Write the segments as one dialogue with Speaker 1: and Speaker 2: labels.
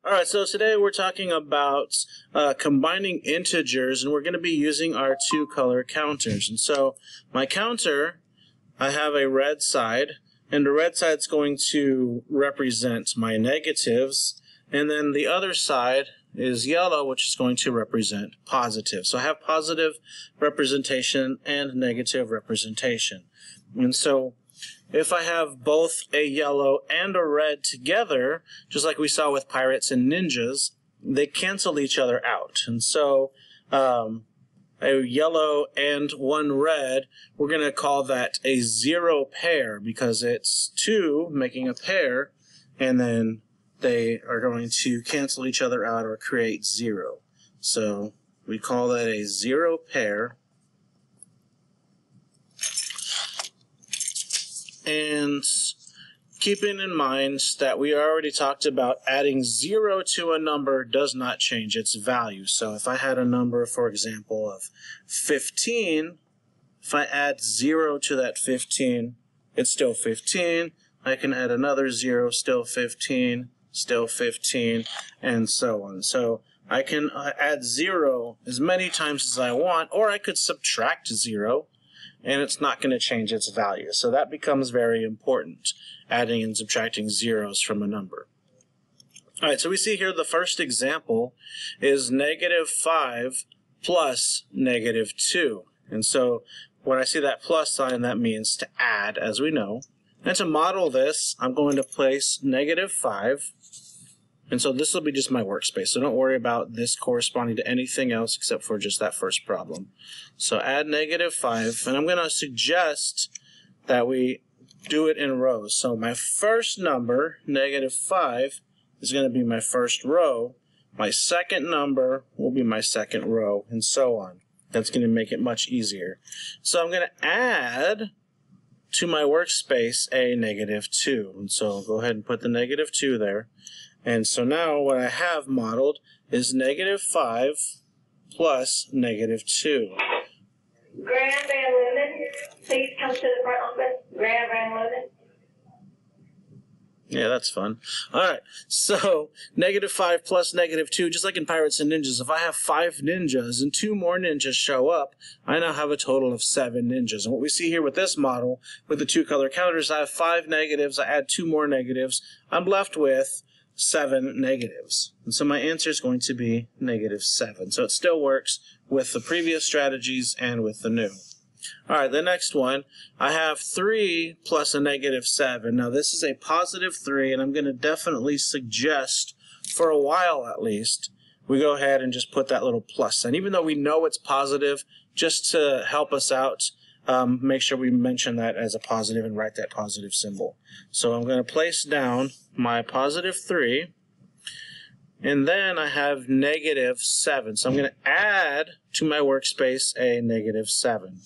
Speaker 1: Alright, so today we're talking about combining integers, and we're going to be using our two-color counters. And so my counter, I have a red side, and the red side's going to represent my negatives, and then the other side is yellow, which is going to represent positive. So I have positive representation and negative representation. And so if I have both a yellow and a red together, just like we saw with pirates and ninjas, they cancel each other out. And so a yellow and one red, we're going to call that a zero pair because it's two making a pair, and then they are going to cancel each other out or create zero. So we call that a zero pair. And keeping in mind that we already talked about adding 0 to a number does not change its value. So if I had a number, for example, of 15, if I add 0 to that 15, it's still 15. I can add another 0, still 15, and so on. So I can add 0 as many times as I want, or I could subtract 0. And it's not going to change its value. So that becomes very important, adding and subtracting zeros from a number. All right, so we see here the first example is -5 plus -2. And so when I see that plus sign, that means to add, as we know. And to model this, I'm going to place -5. And so this will be just my workspace. So don't worry about this corresponding to anything else except for just that first problem. So add -5, and I'm going to suggest that we do it in rows. So my first number, -5, is going to be my first row. My second number will be my second row, and so on. That's going to make it much easier. So I'm going to add to my workspace a -2. And so I'll go ahead and put the -2 there. And so now what I have modeled is -5 plus -2.
Speaker 2: Graham Van Lumen, please come to the front office. Graham Van Lumen.
Speaker 1: Yeah, that's fun. Alright, so -5 plus -2, just like in Pirates and Ninjas, if I have 5 ninjas and 2 more ninjas show up, I now have a total of 7 ninjas. And what we see here with this model, with the two-color counters, I have 5 negatives, I add 2 more negatives, I'm left with 7 negatives. And so my answer is going to be -7. So it still works with the previous strategies and with the new. Alright, the next one, I have 3 plus a -7. Now this is a positive 3, and I'm going to definitely suggest, for a while at least, we go ahead and just put that little plus sign. Even though we know it's positive, just to help us out, make sure we mention that as a positive and write that positive symbol. So I'm going to place down my +3, and then I have -7. So I'm going to add to my workspace a -7.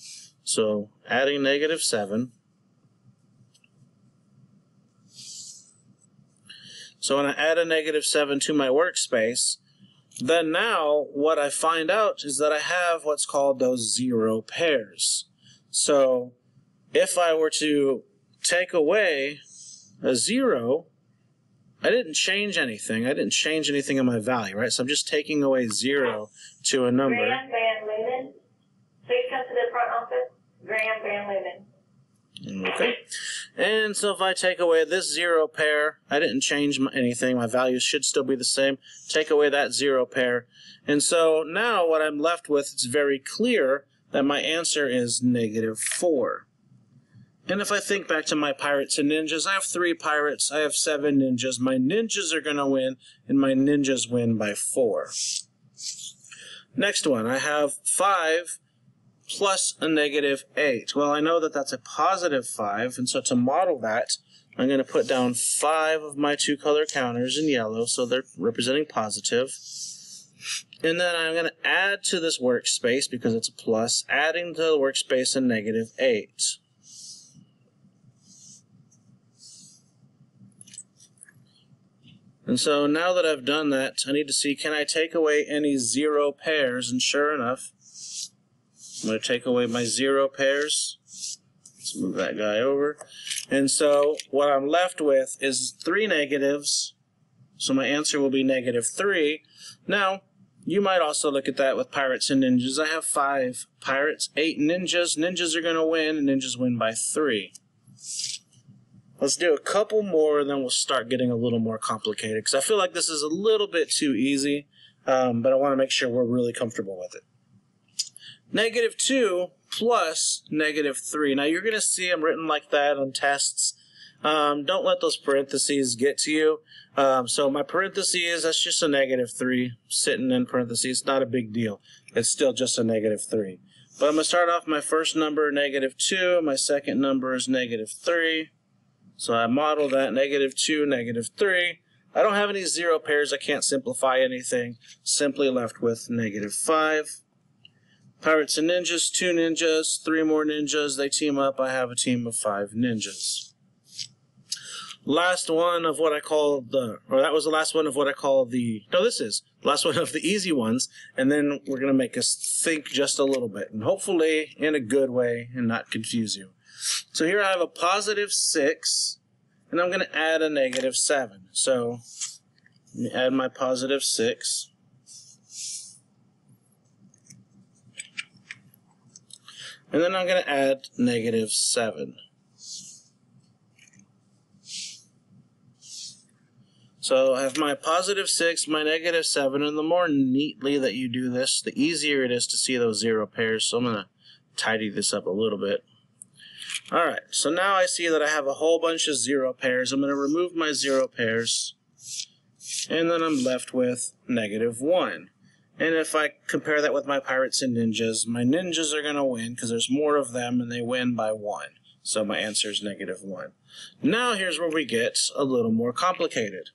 Speaker 1: So adding -7. So when I add a -7 to my workspace, then now what I find out is that I have what's called those zero pairs. So if I were to take away a 0, I didn't change anything. I didn't change anything in my value, right? So I'm just taking away 0 to a number.
Speaker 2: Graham Van Lumen, please come to the front office. Graham Van Lumen.
Speaker 1: Okay. And so if I take away this 0 pair, I didn't change anything. My values should still be the same. Take away that 0 pair. And so now what I'm left with, it's very clear that my answer is -4. And if I think back to my pirates and ninjas, I have 3 pirates, I have 7 ninjas. My ninjas are going to win, and my ninjas win by 4. Next one, I have 5 plus a -8. Well, I know that that's a positive 5, and so to model that, I'm going to put down 5 of my two-color counters in yellow, so they're representing positive. And then I'm going to add to this workspace, because it's a plus, adding to the workspace a -8. And so now that I've done that, I need to see, can I take away any 0 pairs? And sure enough, I'm going to take away my 0 pairs. Let's move that guy over. And so what I'm left with is 3 negatives, So my answer will be -3. Now, you might also look at that with pirates and ninjas. I have 5 pirates, 8 ninjas. Ninjas are going to win, and ninjas win by 3. Let's do a couple more, and then we'll start getting a little more complicated, because I feel like this is a little bit too easy, but I want to make sure we're really comfortable with it. -2 plus -3. Now, you're going to see them written like that on tests. Don't let those parentheses get to you. So my parentheses, that's just a -3 sitting in parentheses. Not a big deal. It's still just a -3. But I'm going to start off my first number, -2. My second number is -3. So I model that, -2, -3. I don't have any zero pairs. I can't simplify anything. Simply left with -5. Pirates and ninjas, 2 ninjas, 3 more ninjas. They team up. I have a team of 5 ninjas. Last one of what I call that was the last one of what I call this is the last one of the easy ones, and then we're going to make us think just a little bit, and hopefully in a good way and not confuse you. So here I have a +6, and I'm going to add a -7. So let me add my +6. And then I'm going to add -7. So I have my +6, my -7, and the more neatly that you do this, the easier it is to see those zero pairs. So I'm going to tidy this up a little bit. Alright, so now I see that I have a whole bunch of zero pairs. I'm going to remove my zero pairs, and then I'm left with -1. And if I compare that with my pirates and ninjas, my ninjas are going to win because there's more of them, and they win by 1. So my answer is -1. Now here's where we get a little more complicated.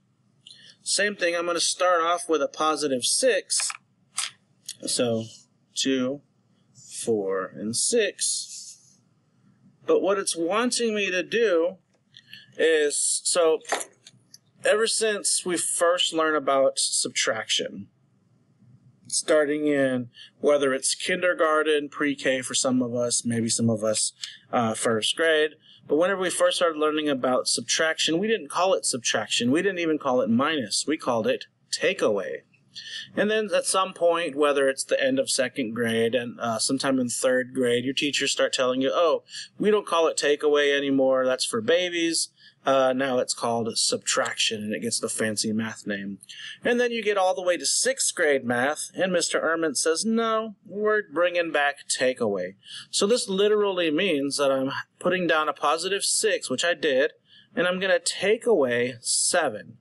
Speaker 1: Same thing, I'm going to start off with a +6. So 2, 4, and 6. But what it's wanting me to do is, so ever since we first learned about subtraction, starting in whether it's kindergarten, pre-K for some of us, maybe some of us first grade, but whenever we first started learning about subtraction, we didn't call it subtraction. We didn't even call it minus. We called it takeaway. And then at some point, whether it's the end of 2nd grade and sometime in 3rd grade, your teachers start telling you, oh, we don't call it takeaway anymore. That's for babies. Now it's called subtraction, and it gets the fancy math name. And then you get all the way to 6th grade math, and Mr. Ehrman says, no, we're bringing back takeaway. So this literally means that I'm putting down a +6, which I did, and I'm going to take away 7.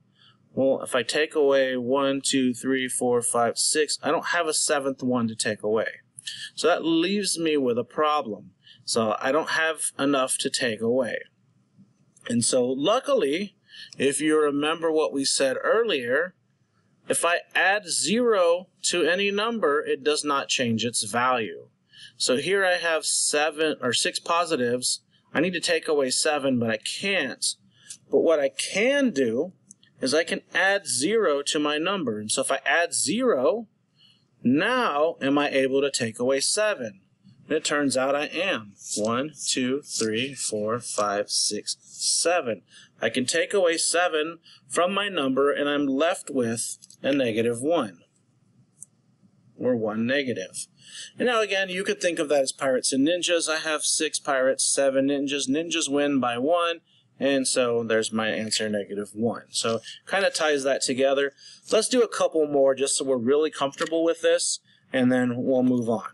Speaker 1: Well, if I take away 1, 2, 3, 4, 5, 6, I don't have a 7th one to take away. So that leaves me with a problem. So I don't have enough to take away. And so luckily, if you remember what we said earlier, if I add 0 to any number, it does not change its value. So here I have 6 positives. I need to take away 7, but I can't. But what I can do is I can add 0 to my number. And so if I add 0, now am I able to take away 7? And it turns out I am. 1, 2, 3, 4, 5, 6, 7. I can take away 7 from my number, and I'm left with a -1. Or 1 negative. And now again, you could think of that as pirates and ninjas. I have 6 pirates, 7 ninjas. Ninjas win by 1. And so there's my answer, -1. So kind of ties that together. Let's do a couple more just so we're really comfortable with this, and then we'll move on.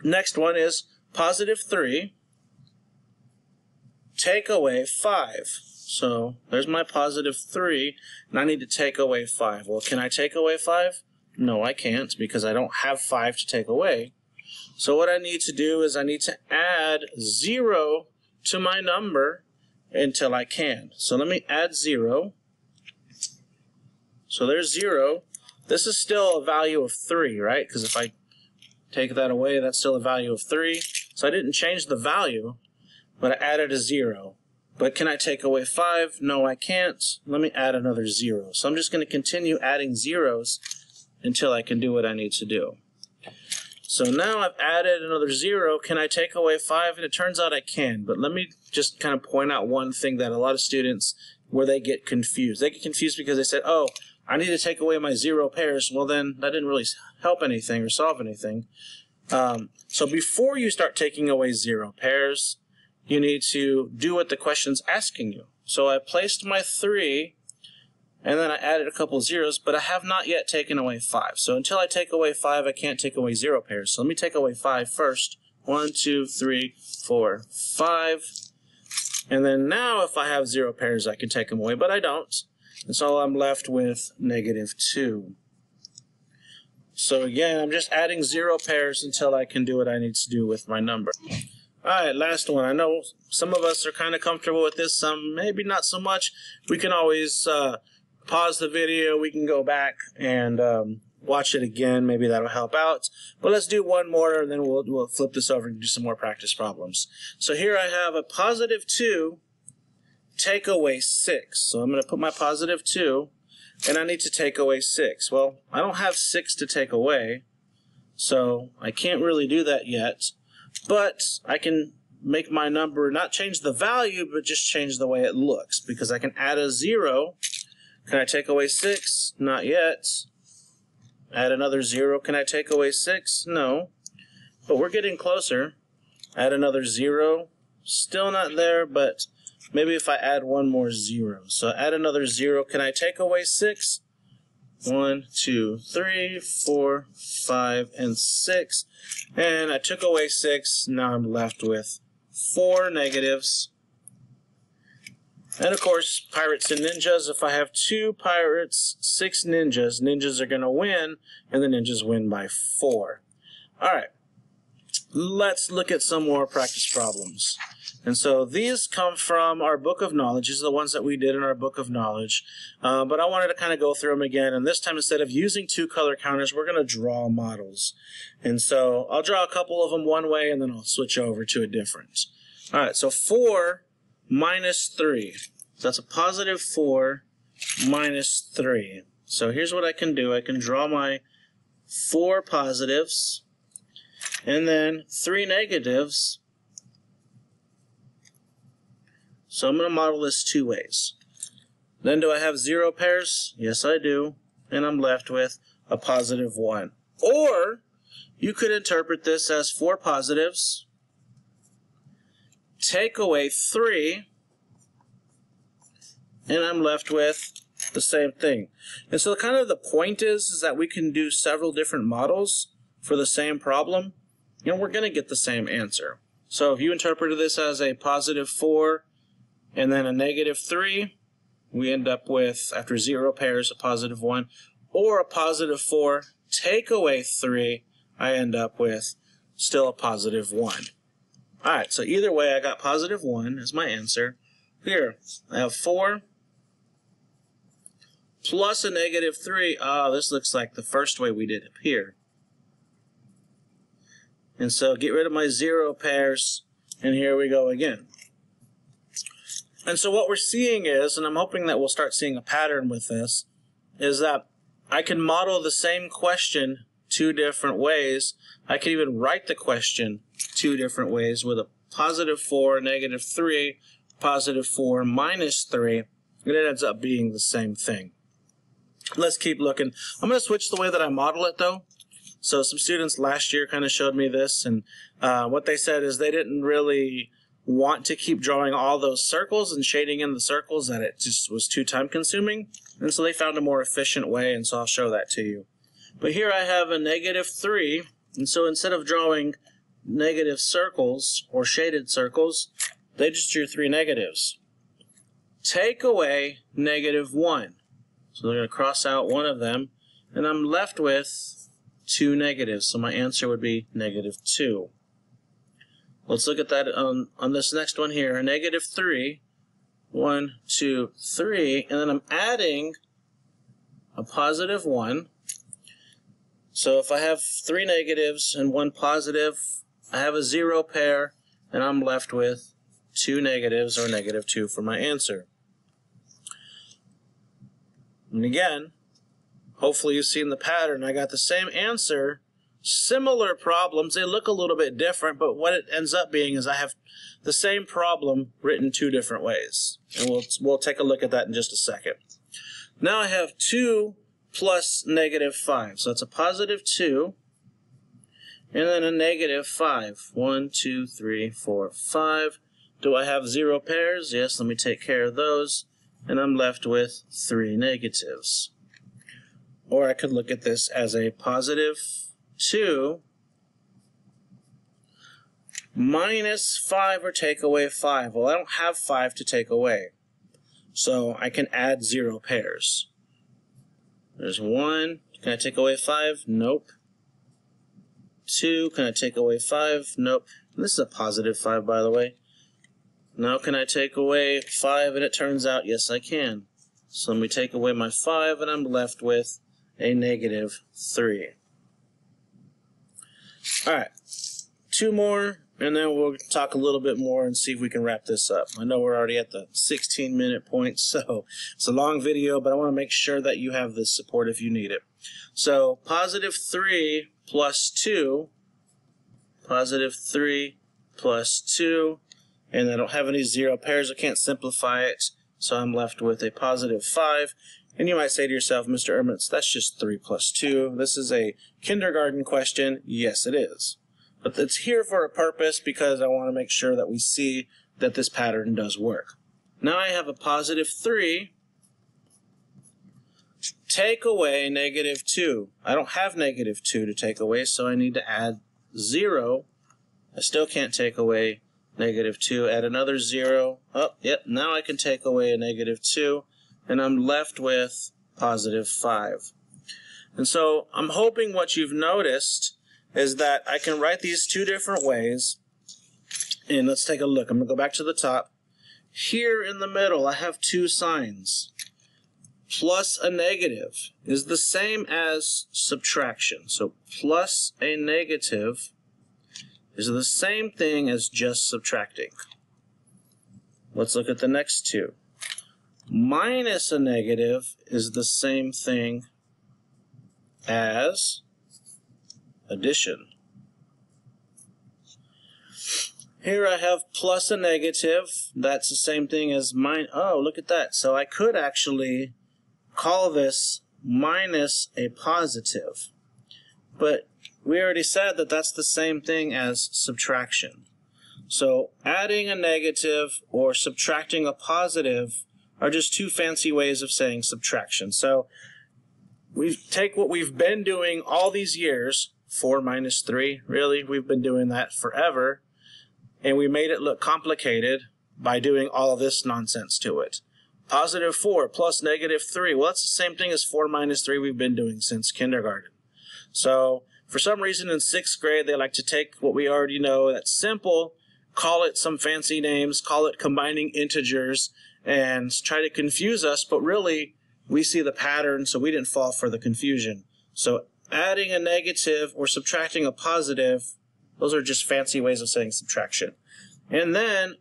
Speaker 1: Next one is +3, take away 5. So there's my +3, and I need to take away 5. Well, can I take away 5? No, I can't, because I don't have 5 to take away. So what I need to do is I need to add 0 to my number until I can. So let me add 0. So there's 0. This is still a value of 3, right? Because if I take that away, that's still a value of 3. So I didn't change the value, but I added a 0. But can I take away 5? No, I can't. Let me add another 0. So I'm just going to continue adding zeros until I can do what I need to do. So now I've added another 0. Can I take away 5? And it turns out I can. But let me just kind of point out one thing that a lot of students where they get confused. They get confused because they said, oh, I need to take away my 0 pairs. Well, then that didn't really help anything or solve anything. So before you start taking away 0 pairs, you need to do what the question's asking you. So I placed my 3, and then I added a couple zeros, but I have not yet taken away 5. So until I take away 5, I can't take away 0 pairs. So let me take away 5 first. 1, 2, 3, 4, 5. And then now if I have 0 pairs, I can take them away, but I don't. And so I'm left with -2. So again, I'm just adding 0 pairs until I can do what I need to do with my number. Alright, last one. I know some of us are kind of comfortable with this, some maybe not so much. We can always pause the video, we can go back and watch it again, maybe that'll help out. But let's do one more and then we'll flip this over and do some more practice problems. So here I have a +2 take away 6. So I'm going to put my +2 and I need to take away 6. Well, I don't have 6 to take away, so I can't really do that yet. But I can make my number not change the value, but just change the way it looks, because I can add a 0. Can I take away 6? Not yet. Add another 0. Can I take away 6? No. But we're getting closer. Add another 0. Still not there, but maybe if I add one more 0. So add another 0. Can I take away 6? 1, 2, 3, 4, 5, and 6. And I took away 6. Now I'm left with 4 negatives. And of course, pirates and ninjas. If I have 2 pirates, 6 ninjas, ninjas are going to win, and the ninjas win by 4. Alright, let's look at some more practice problems. And so these come from our book of knowledge. These are the ones that we did in our book of knowledge. But I wanted to kind of go through them again. And this time, instead of using 2 color counters, we're going to draw models. And so I'll draw a couple of them one way, and then I'll switch over to a different. All right, so 4 minus 3. So that's a +4 minus 3. So here's what I can do. I can draw my 4 positives and then 3 negatives. So I'm going to model this 2 ways. Then do I have 0 pairs? Yes, I do. And I'm left with a +1. Or you could interpret this as 4 positives, take away 3, and I'm left with the same thing. And so kind of the point is that we can do several different models for the same problem, and we're going to get the same answer. So if you interpreted this as a +4 and then a -3, we end up with, after 0 pairs, a +1, or a +4, take away 3, I end up with still a +1. Alright, so either way, I got +1 as my answer. Here, I have 4 plus a -3. This looks like the first way we did it here. And so get rid of my 0 pairs, and here we go again. And so what we're seeing is, and I'm hoping that we'll start seeing a pattern with this, is that I can model the same question 2 different ways. I can even write the question 2 different ways with a +4, -3, +4, -3, and it ends up being the same thing. Let's keep looking. I'm going to switch the way that I model it, though. So some students last year kind of showed me this, and what they said is they didn't really want to keep drawing all those circles and shading in the circles, that it just was too time consuming, and so they found a more efficient way, and so I'll show that to you. But here I have a -3, and so instead of drawing negative circles or shaded circles, they just drew 3 negatives. Take away -1. So they're going to cross out one of them, and I'm left with 2 negatives, so my answer would be -2. Let's look at that on this next one here, a -3, 1, 2, 3, and then I'm adding a +1. So if I have 3 negatives and 1 positive, I have a 0 pair, and I'm left with 2 negatives, or -2 for my answer. And again, hopefully you've seen the pattern. I got the same answer, similar problems. They look a little bit different, but what it ends up being is I have the same problem written two different ways. And we'll take a look at that in just a second. Now I have 2 plus negative 5. So it's a positive 2 and then a negative 5. 1, 2, 3, 4, 5. Do I have 0 pairs? Yes, let me take care of those. And I'm left with 3 negatives. Or I could look at this as a positive 2 minus 5 or take away 5. Well, I don't have 5 to take away. So I can add 0 pairs. There's 1. Can I take away 5? Nope. 2. Can I take away 5? Nope. And this is a positive 5, by the way. Now can I take away 5? And it turns out, yes, I can. So let me take away my 5, and I'm left with a negative 3. Alright, 2 more, and then we'll talk a little bit more and see if we can wrap this up. I know we're already at the 16-minute point, so it's a long video, but I want to make sure that you have this support if you need it. So, positive 3 plus 2, positive 3 plus 2, and I don't have any 0 pairs, I can't simplify it, so I'm left with a positive 5. And you might say to yourself, Mr. Ermitz, that's just 3 plus 2. This is a kindergarten question. Yes, it is. But it's here for a purpose because I want to make sure that we see that this pattern does work. Now I have a positive 3. Take away negative 2. I don't have negative 2 to take away, so I need to add 0. I still can't take away negative 2. Add another 0. Oh, yep, now I can take away a negative 2. And I'm left with positive 5. And so I'm hoping what you've noticed is that I can write these two different ways. And let's take a look. I'm going to go back to the top. Here in the middle, I have 2 signs. Plus a negative is the same as subtraction. So plus a negative is the same thing as just subtracting. Let's look at the next 2. Minus a negative is the same thing as addition. Here I have plus a negative. That's the same thing as oh, look at that. So I could actually call this minus a positive. But we already said that that's the same thing as subtraction. So adding a negative or subtracting a positive are just 2 fancy ways of saying subtraction. So we take what we've been doing all these years, 4 minus 3, really, we've been doing that forever, and we made it look complicated by doing all of this nonsense to it. Positive 4 plus negative 3, well, that's the same thing as 4 minus 3 we've been doing since kindergarten. So for some reason in 6th grade, they like to take what we already know that's simple, call it some fancy names, call it combining integers, and try to confuse us, but really we see the pattern, so we didn't fall for the confusion. So adding a negative or subtracting a positive, those are just fancy ways of saying subtraction. And then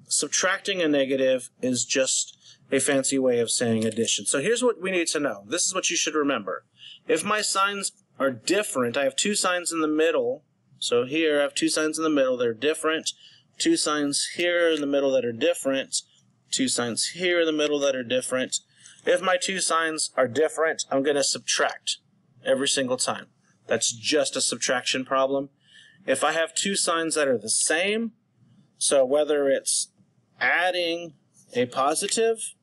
Speaker 1: subtracting a negative is just a fancy way of saying addition. So here's what we need to know. This is what you should remember. If my signs are different, I have 2 signs in the middle. So here I have 2 signs in the middle, they're different. 2 signs here in the middle that are different. 2 signs here in the middle that are different. If my 2 signs are different, I'm going to subtract every single time. That's just a subtraction problem. If I have 2 signs that are the same, so whether it's adding a positive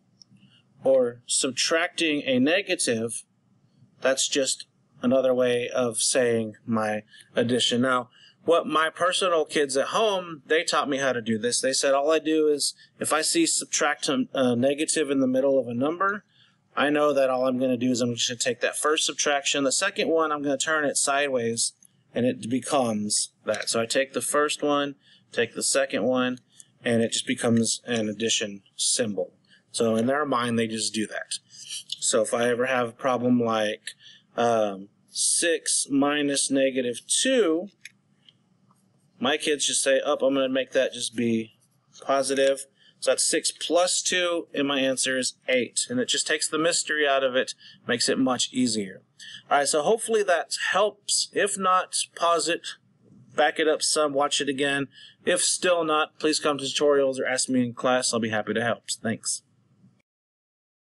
Speaker 1: or subtracting a negative, that's just another way of saying my addition. Now, what my personal kids at home, they taught me how to do this. They said all I do is, if I see subtract a negative in the middle of a number, I know that all I'm going to do is I'm just going to take that first subtraction. The second one, I'm going to turn it sideways, and it becomes that. So I take the first one, take the second one, and it just becomes an addition symbol. So in their mind, they just do that. So if I ever have a problem like 6 minus negative 2, my kids just say, oh, I'm going to make that just be positive. So that's 6 plus 2, and my answer is 8. And it just takes the mystery out of it, makes it much easier. All right, so hopefully that helps. If not, pause it, back it up some, watch it again. If still not, please come to tutorials or ask me in class. I'll be happy to help. Thanks.